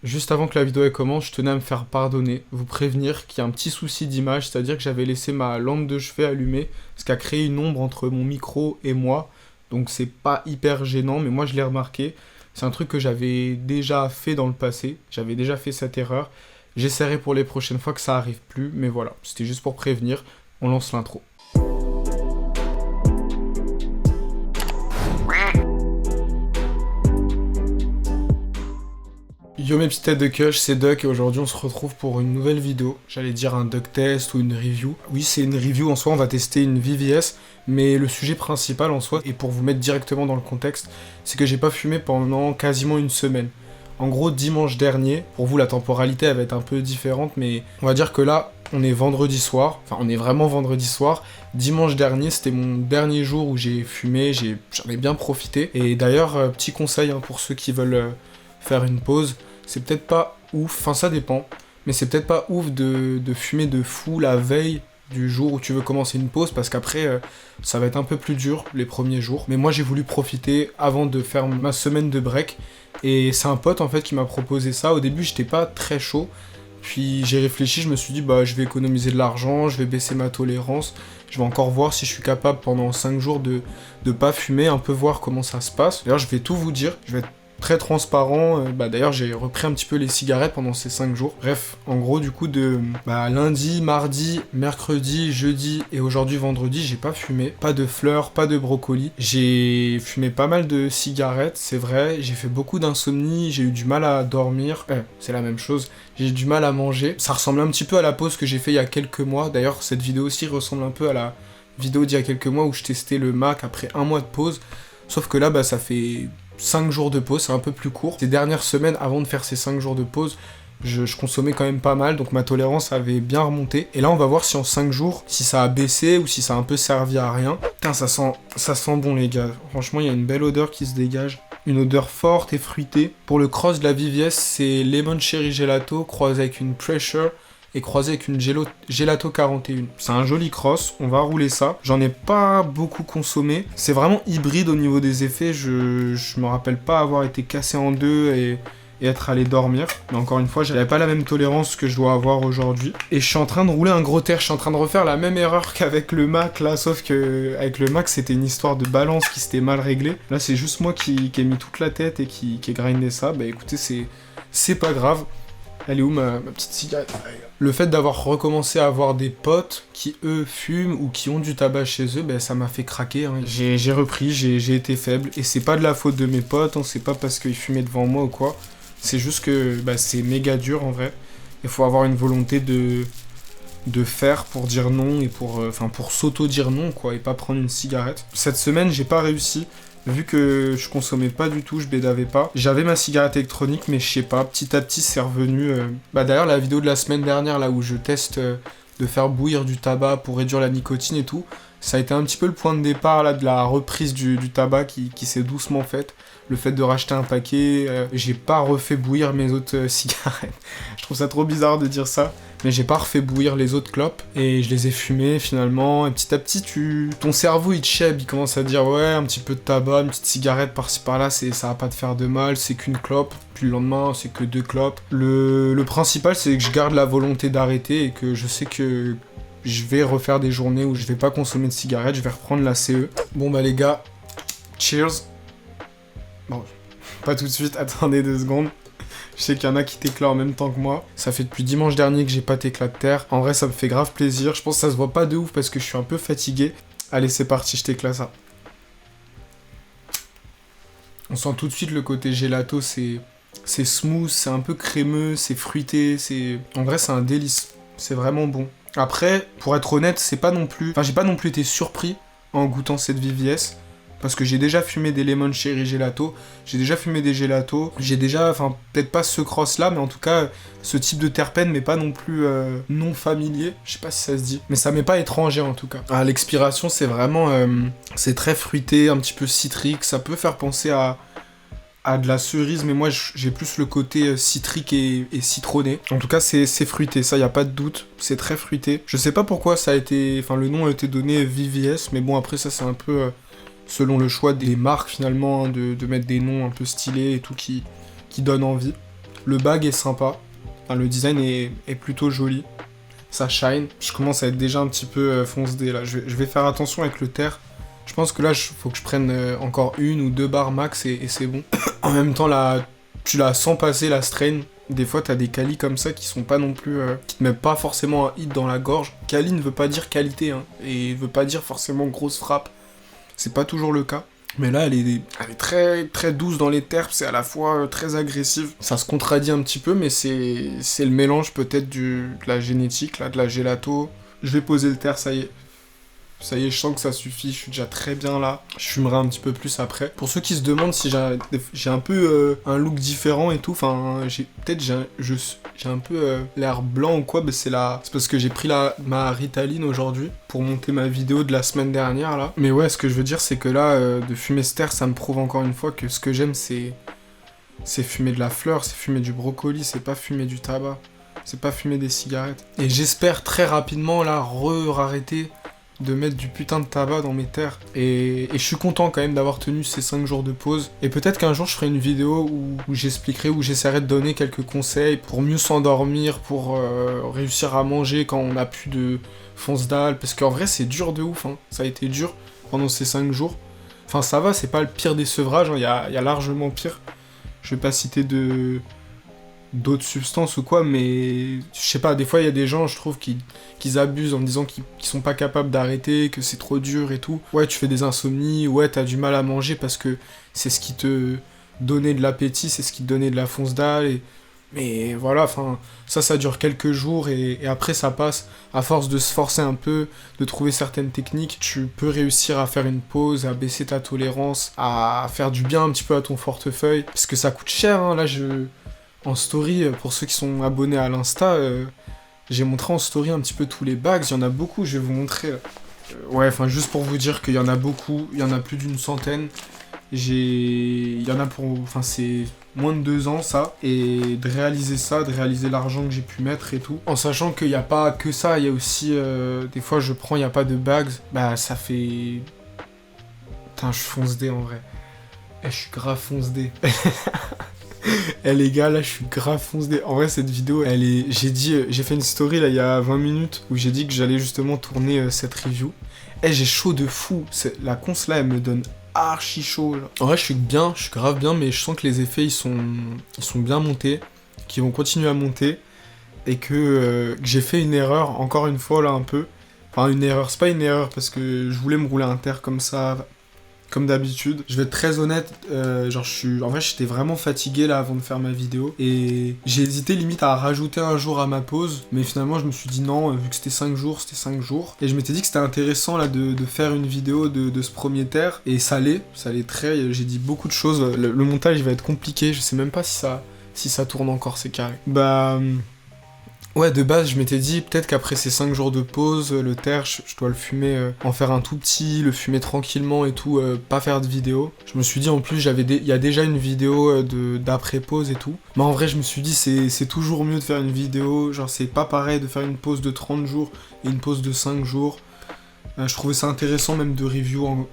Juste avant que la vidéo elle commence, je tenais à me faire pardonner, vous prévenir qu'il y a un petit souci d'image, c'est-à-dire que j'avais laissé ma lampe de chevet allumée, ce qui a créé une ombre entre mon micro et moi, donc c'est pas hyper gênant, mais moi je l'ai remarqué. C'est un truc que j'avais déjà fait dans le passé, j'avais déjà fait cette erreur. J'essaierai pour les prochaines fois que ça arrive plus, mais voilà, c'était juste pour prévenir, on lance l'intro. Yo mes petites têtes de queues, c'est Duck et aujourd'hui on se retrouve pour une nouvelle vidéo. J'allais dire un Duck test ou une review. Oui, c'est une review en soi, on va tester une VVS, mais le sujet principal en soi, et pour vous mettre directement dans le contexte, c'est que j'ai pas fumé pendant quasiment une semaine. En gros, dimanche dernier, pour vous la temporalité elle va être un peu différente, mais on va dire que là, on est vendredi soir, enfin on est vraiment vendredi soir. Dimanche dernier, c'était mon dernier jour où j'ai fumé, j'en ai bien profité. Et d'ailleurs, petit conseil hein, pour ceux qui veulent faire une pause, c'est peut-être pas ouf, enfin ça dépend, mais c'est peut-être pas ouf de fumer de fou la veille du jour où tu veux commencer une pause, parce qu'après ça va être un peu plus dur les premiers jours. Mais moi j'ai voulu profiter avant de faire ma semaine de break, et c'est un pote en fait qui m'a proposé ça. Au début j'étais pas très chaud, puis j'ai réfléchi, je me suis dit bah je vais économiser de l'argent, je vais baisser ma tolérance, je vais encore voir si je suis capable pendant 5 jours de pas fumer, un peu voir comment ça se passe. D'ailleurs je vais tout vous dire, je vais être très transparent, d'ailleurs j'ai repris un petit peu les cigarettes pendant ces 5 jours. Bref, en gros du coup de lundi, mardi, mercredi, jeudi et aujourd'hui vendredi, j'ai pas fumé. Pas de fleurs, pas de brocoli. J'ai fumé pas mal de cigarettes, c'est vrai, j'ai fait beaucoup d'insomnie, j'ai eu du mal à dormir, c'est la même chose, j'ai eu du mal à manger. Ça ressemble un petit peu à la pause que j'ai fait il y a quelques mois, d'ailleurs cette vidéo aussi ressemble un peu à la vidéo d'il y a quelques mois où je testais le Mac après un mois de pause, sauf que là ça fait 5 jours de pause, c'est un peu plus court. Ces dernières semaines, avant de faire ces 5 jours de pause, je consommais quand même pas mal, donc ma tolérance avait bien remonté. Et là, on va voir si en 5 jours, si ça a baissé ou si ça a un peu servi à rien. Putain, ça sent bon, les gars. Franchement, il y a une belle odeur qui se dégage. Une odeur forte et fruitée. Pour le cross de la VVS, c'est Lemon Cherry Gelato croisé avec une Pressure et croisé avec une Gelato 41. C'est un joli cross, on va rouler ça. J'en ai pas beaucoup consommé. C'est vraiment hybride au niveau des effets. Je me rappelle pas avoir été cassé en deux et être allé dormir. Mais encore une fois, j'avais pas la même tolérance que je dois avoir aujourd'hui. Et je suis en train de rouler un gros terre. Je suis en train de refaire la même erreur qu'avec le Mac là, sauf que avec le Mac c'était une histoire de balance qui s'était mal réglée. Là c'est juste moi qui ai mis toute la tête et qui ai grindé ça. Bah écoutez, c'est pas grave. Elle est où ma petite cigarette? Le fait d'avoir recommencé à avoir des potes qui, eux, fument ou qui ont du tabac chez eux, ça m'a fait craquer. Hein. J'ai repris, j'ai été faible. Et c'est pas de la faute de mes potes, hein, c'est pas parce qu'ils fumaient devant moi ou quoi. C'est juste que c'est méga dur, en vrai. Il faut avoir une volonté de faire pour dire non et pour s'auto-dire non, quoi, et pas prendre une cigarette. Cette semaine, j'ai pas réussi. Vu que je consommais pas du tout, je bédavais pas. J'avais ma cigarette électronique, mais je sais pas, petit à petit c'est revenu. D'ailleurs, la vidéo de la semaine dernière, là où je teste de faire bouillir du tabac pour réduire la nicotine et tout, ça a été un petit peu le point de départ là, de la reprise du tabac qui s'est doucement faite. Le fait de racheter un paquet, j'ai pas refait bouillir mes autres cigarettes. Je trouve ça trop bizarre de dire ça, mais j'ai pas refait bouillir les autres clopes et je les ai fumées finalement. Et petit à petit, ton cerveau il te chèbe, il commence à dire ouais, un petit peu de tabac, une petite cigarette par-ci par-là, ça va pas te faire de mal, c'est qu'une clope. Puis le lendemain, c'est que 2 clopes. Le principal, c'est que je garde la volonté d'arrêter et que je sais que je vais refaire des journées où je vais pas consommer de cigarettes, je vais reprendre la CE. Bon les gars, cheers. Bon, pas tout de suite, attendez 2 secondes. Je sais qu'il y en a qui t'éclatent en même temps que moi. Ça fait depuis dimanche dernier que j'ai pas t'éclat de terre. En vrai, ça me fait grave plaisir. Je pense que ça se voit pas de ouf parce que je suis un peu fatigué. Allez, c'est parti, je t'éclate ça. On sent tout de suite le côté gelato, c'est smooth, c'est un peu crémeux, c'est fruité, En vrai, c'est un délice. C'est vraiment bon. Après, pour être honnête, c'est pas non plus... Enfin, j'ai pas non plus été surpris en goûtant cette VVS. Parce que j'ai déjà fumé des Lemon Cherry Gelato, j'ai déjà fumé des gelatos, j'ai déjà, peut-être pas ce cross là, mais en tout cas, ce type de terpène, mais pas non plus non familier, je sais pas si ça se dit, mais ça m'est pas étranger en tout cas. À l'expiration, c'est vraiment, c'est très fruité, un petit peu citrique, ça peut faire penser à de la cerise, mais moi j'ai plus le côté citrique et citronné. En tout cas, c'est fruité, ça y a pas de doute, c'est très fruité. Je sais pas pourquoi ça a été, le nom a été donné VVS, mais bon après ça c'est un peu... selon le choix des marques finalement, hein, de mettre des noms un peu stylés et tout qui donnent envie. Le bag est sympa. Enfin, le design est plutôt joli. Ça shine. Je commence à être déjà un petit peu fonce dé là. Je vais faire attention avec le terre. Je pense que là, faut que je prenne encore 1 ou 2 barres max et c'est bon. En même temps, là, tu la sens passer la strain. Des fois, t'as des qualis comme ça qui sont pas non plus... qui te mettent pas forcément un hit dans la gorge. Quali ne veut pas dire qualité, hein. Et veut pas dire forcément grosse frappe. C'est pas toujours le cas. Mais là, elle est très, très douce dans les terpes, c'est à la fois très agressive. Ça se contradit un petit peu, mais c'est le mélange peut-être de la génétique, là, de la gélato. Je vais poser le terre, ça y est. Ça y est, je sens que ça suffit, je suis déjà très bien là. Je fumerai un petit peu plus après. Pour ceux qui se demandent si j'ai un peu un look différent et tout, enfin, j'ai un peu l'air blanc ou quoi, bah c'est parce que j'ai pris ma Ritaline aujourd'hui pour monter ma vidéo de la semaine dernière là. Mais ouais, ce que je veux dire, c'est que là, de fumer ce terre, ça me prouve encore une fois que ce que j'aime, c'est fumer de la fleur, c'est fumer du brocoli, c'est pas fumer du tabac, c'est pas fumer des cigarettes. Et j'espère très rapidement là arrêter de mettre du putain de tabac dans mes terres. Et je suis content quand même d'avoir tenu ces 5 jours de pause. Et peut-être qu'un jour je ferai une vidéo où j'expliquerai, où j'essaierai de donner quelques conseils pour mieux s'endormir, pour réussir à manger quand on n'a plus de fonce dalle. Parce qu'en vrai c'est dur de ouf, hein. Ça a été dur pendant ces 5 jours. Enfin ça va, c'est pas le pire des sevrages, hein. Y a largement pire. Je vais pas citer d'autres substances ou quoi, mais je sais pas, des fois il y a des gens, je trouve, qu'ils abusent en me disant qu'ils sont pas capables d'arrêter, que c'est trop dur et tout. Ouais, tu fais des insomnies, ouais, t'as du mal à manger parce que c'est ce qui te donnait de l'appétit, c'est ce qui te donnait de la fonce dalle, mais voilà, enfin, ça dure quelques jours et après ça passe. À force de se forcer un peu, de trouver certaines techniques, tu peux réussir à faire une pause, à baisser ta tolérance, à faire du bien un petit peu à ton portefeuille, parce que ça coûte cher, hein. Là, en story, pour ceux qui sont abonnés à l'Insta, j'ai montré en story un petit peu tous les bags, il y en a beaucoup, je vais vous montrer. Ouais, enfin juste pour vous dire qu'il y en a beaucoup, il y en a plus d'une centaine. Il y en a enfin c'est moins de 2 ans ça, et de réaliser l'argent que j'ai pu mettre et tout. En sachant qu'il n'y a pas que ça, il y a aussi, des fois je prends, il n'y a pas de bags, bah ça fait... Putain, je fonce dé en vrai. Je suis grave fonce dé. Les gars, là je suis grave fonce dé. En vrai cette vidéo j'ai fait une story là il y a 20 minutes où j'ai dit que j'allais justement tourner cette review. J'ai chaud de fou, la cons là elle me donne archi chaud là. En vrai je suis grave bien, mais je sens que les effets ils sont bien montés, qu'ils vont continuer à monter, et que j'ai fait une erreur encore une fois là un peu. Enfin une erreur, c'est pas une erreur parce que je voulais me rouler un terre comme ça, comme d'habitude. Je vais être très honnête, en vrai j'étais vraiment fatigué là avant de faire ma vidéo, et j'ai hésité limite à rajouter un jour à ma pause, mais finalement je me suis dit non, vu que c'était 5 jours, c'était 5 jours, et je m'étais dit que c'était intéressant là de faire une vidéo de ce premier terre, et ça l'est très, j'ai dit beaucoup de choses, le montage il va être compliqué, je sais même pas si ça tourne encore, c'est carré. Ouais, de base, je m'étais dit, peut-être qu'après ces 5 jours de pause, le terre, je dois le fumer, en faire un tout petit, le fumer tranquillement et tout, pas faire de vidéo. Je me suis dit, en plus, il y a déjà une vidéo d'après-pause et tout. Mais en vrai, je me suis dit, c'est toujours mieux de faire une vidéo, genre, c'est pas pareil de faire une pause de 30 jours et une pause de 5 jours. Je trouvais ça intéressant même de review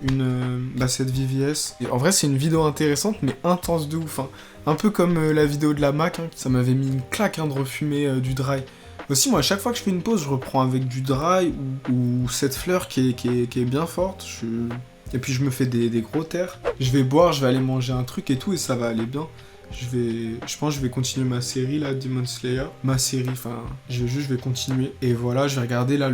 cette VVS. Et en vrai, c'est une vidéo intéressante, mais intense de ouf, hein. Un peu comme la vidéo de la Mac, hein. Ça m'avait mis une claque de refumer du dry. Aussi, moi, à chaque fois que je fais une pause, je reprends avec du dry ou cette fleur qui est bien forte. Et puis, je me fais des gros terres. Je vais boire, je vais aller manger un truc et tout, et ça va aller bien. Je pense que je vais continuer ma série, là, Demon Slayer. Je vais continuer. Et voilà, je vais regarder, là,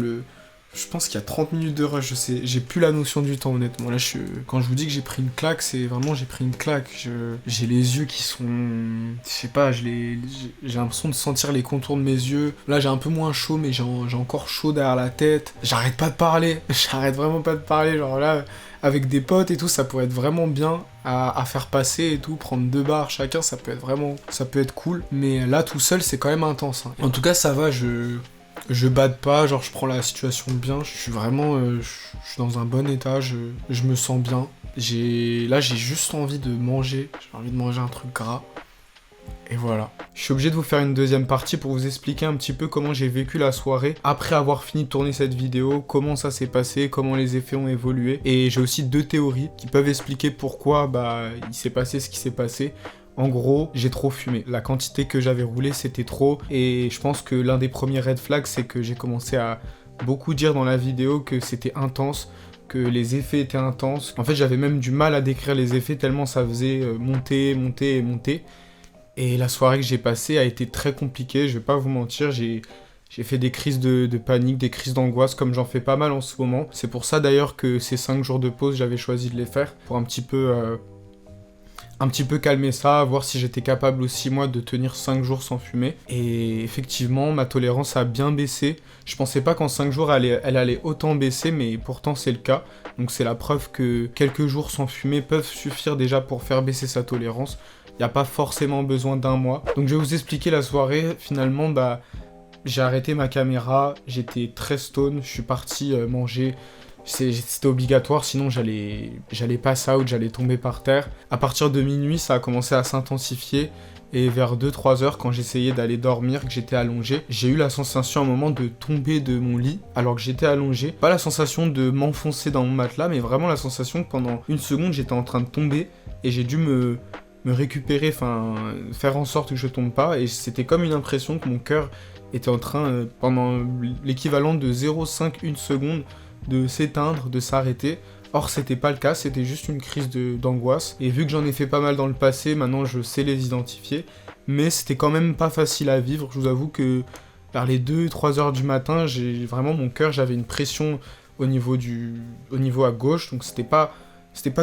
je pense qu'il y a 30 minutes de rush, j'ai plus la notion du temps honnêtement. Là, quand je vous dis que j'ai pris une claque, c'est vraiment j'ai pris une claque. J'ai les yeux qui sont... Je sais pas, j'ai l'impression de sentir les contours de mes yeux. Là, j'ai un peu moins chaud, mais j'ai encore chaud derrière la tête. J'arrête pas de parler, j'arrête vraiment pas de parler. Genre là, avec des potes et tout, ça pourrait être vraiment bien à faire passer et tout. Prendre 2 barres chacun, ça peut être cool. Mais là, tout seul, c'est quand même intense, hein. En tout cas, ça va, je bade pas, genre je prends la situation bien, je suis vraiment je suis dans un bon état, je me sens bien. Là j'ai juste envie de manger, j'ai envie de manger un truc gras. Et voilà. Je suis obligé de vous faire une deuxième partie pour vous expliquer un petit peu comment j'ai vécu la soirée après avoir fini de tourner cette vidéo, comment ça s'est passé, comment les effets ont évolué. Et j'ai aussi 2 théories qui peuvent expliquer pourquoi il s'est passé ce qui s'est passé. En gros, j'ai trop fumé. La quantité que j'avais roulé, c'était trop. Et je pense que l'un des premiers red flags, c'est que j'ai commencé à beaucoup dire dans la vidéo que c'était intense, que les effets étaient intenses. En fait, j'avais même du mal à décrire les effets tellement ça faisait monter, monter et monter. Et la soirée que j'ai passée a été très compliquée, je vais pas vous mentir, j'ai fait des crises de panique, des crises d'angoisse, comme j'en fais pas mal en ce moment. C'est pour ça d'ailleurs que ces 5 jours de pause, j'avais choisi de les faire, pour un petit peu calmer ça, voir si j'étais capable aussi moi de tenir 5 jours sans fumer. Et effectivement, ma tolérance a bien baissé. Je pensais pas qu'en 5 jours elle allait autant baisser, mais pourtant c'est le cas. Donc c'est la preuve que quelques jours sans fumer peuvent suffire déjà pour faire baisser sa tolérance. Il n'y a pas forcément besoin d'un mois. Donc je vais vous expliquer la soirée. Finalement, j'ai arrêté ma caméra, j'étais très stone, je suis parti manger. C'était obligatoire, sinon j'allais pass out, j'allais tomber par terre. À partir de minuit, ça a commencé à s'intensifier. Et vers 2-3 heures, quand j'essayais d'aller dormir, que j'étais allongé, j'ai eu la sensation à un moment de tomber de mon lit, alors que j'étais allongé. Pas la sensation de m'enfoncer dans mon matelas, mais vraiment la sensation que pendant une seconde, j'étais en train de tomber. Et j'ai dû me récupérer, faire en sorte que je tombe pas. Et c'était comme une impression que mon cœur était en train, pendant l'équivalent de 0,5, 1 seconde, de s'éteindre, de s'arrêter. Or, c'était pas le cas, c'était juste une crise d'angoisse. Et vu que j'en ai fait pas mal dans le passé, maintenant je sais les identifier. Mais c'était quand même pas facile à vivre. Je vous avoue que vers les 2-3 heures du matin, vraiment mon cœur, j'avais une pression au niveau à gauche. Donc c'était pas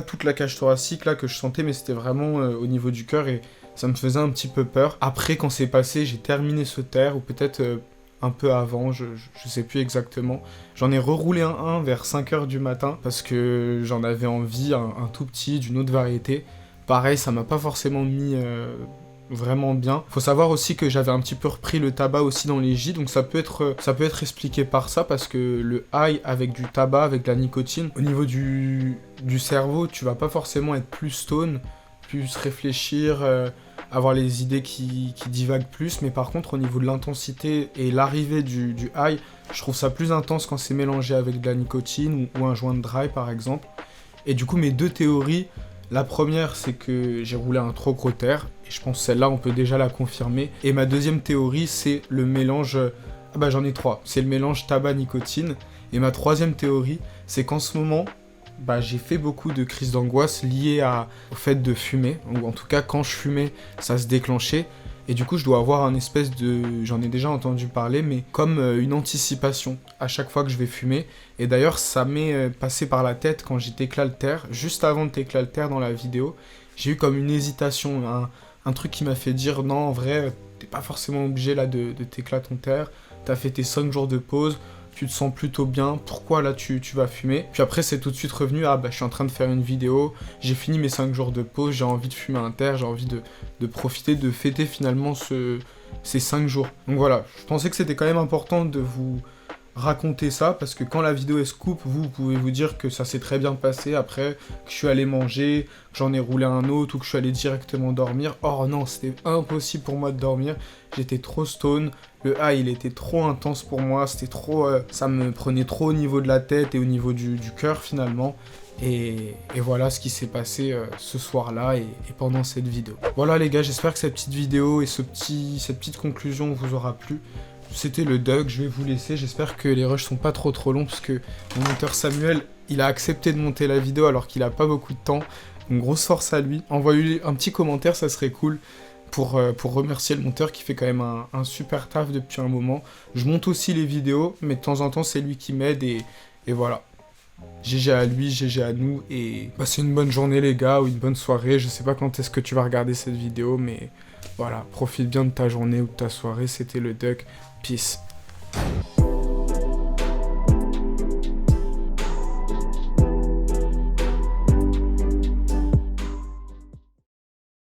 toute la cage thoracique là que je sentais, mais c'était vraiment au niveau du cœur et ça me faisait un petit peu peur. Après, quand c'est passé, j'ai terminé ce terre, ou peut-être un peu avant, je sais plus exactement. J'en ai reroulé un vers 5h du matin parce que j'en avais envie, un tout petit, d'une autre variété. Pareil, ça m'a pas forcément mis vraiment bien. Faut savoir aussi que j'avais un petit peu repris le tabac aussi dans les J, donc ça peut être expliqué par ça, parce que le high avec du tabac, avec de la nicotine, au niveau du cerveau, tu vas pas forcément être plus stone, plus réfléchir, avoir les idées qui divaguent plus, mais par contre au niveau de l'intensité et l'arrivée du high, je trouve ça plus intense quand c'est mélangé avec de la nicotine ou un joint de dry par exemple. Et du coup mes deux théories, la première c'est que j'ai roulé un trop gros terre, et je pense que celle-là on peut déjà la confirmer. Et ma deuxième théorie c'est le mélange, j'en ai trois, c'est le mélange tabac-nicotine. Et ma troisième théorie c'est qu'en ce moment, j'ai fait beaucoup de crises d'angoisse liées au fait de fumer, ou en tout cas quand je fumais, ça se déclenchait, et du coup je dois avoir un espèce de, j'en ai déjà entendu parler, mais comme une anticipation à chaque fois que je vais fumer. Et d'ailleurs ça m'est passé par la tête quand j'ai t'éclaltère, juste avant de t'éclaltère dans la vidéo, j'ai eu comme une hésitation, un truc qui m'a fait dire non, en vrai, t'es pas forcément obligé là de t'éclater ton terre, t'as fait tes 5 jours de pause, tu te sens plutôt bien, pourquoi là tu vas fumer? Puis après c'est tout de suite revenu, je suis en train de faire une vidéo, j'ai fini mes 5 jours de pause, j'ai envie de fumer un terre, j'ai envie de profiter, de fêter finalement ces 5 jours. Donc voilà, je pensais que c'était quand même important de vous raconter ça, parce que quand la vidéo est scoop, vous pouvez vous dire que ça s'est très bien passé après, que je suis allé manger, que j'en ai roulé un autre, ou que je suis allé directement dormir. Or non, c'était impossible pour moi de dormir, j'étais trop stone, le high il était trop intense pour moi, c'était trop, ça me prenait trop au niveau de la tête et au niveau du cœur finalement. Et voilà ce qui s'est passé ce soir-là et pendant cette vidéo. Voilà les gars, j'espère que cette petite vidéo et cette petite conclusion vous aura plu. C'était le Doug, je vais vous laisser, j'espère que les rushs sont pas trop longs, parce que mon monteur Samuel, il a accepté de monter la vidéo alors qu'il a pas beaucoup de temps, donc grosse force à lui. Envoyez-lui un petit commentaire, ça serait cool, pour remercier le monteur qui fait quand même un super taf depuis un moment. Je monte aussi les vidéos, mais de temps en temps c'est lui qui m'aide, et voilà. GG à lui, GG à nous, et passez une bonne journée les gars, ou une bonne soirée, je sais pas quand est-ce que tu vas regarder cette vidéo, mais voilà, profite bien de ta journée ou de ta soirée, c'était le Duck, peace.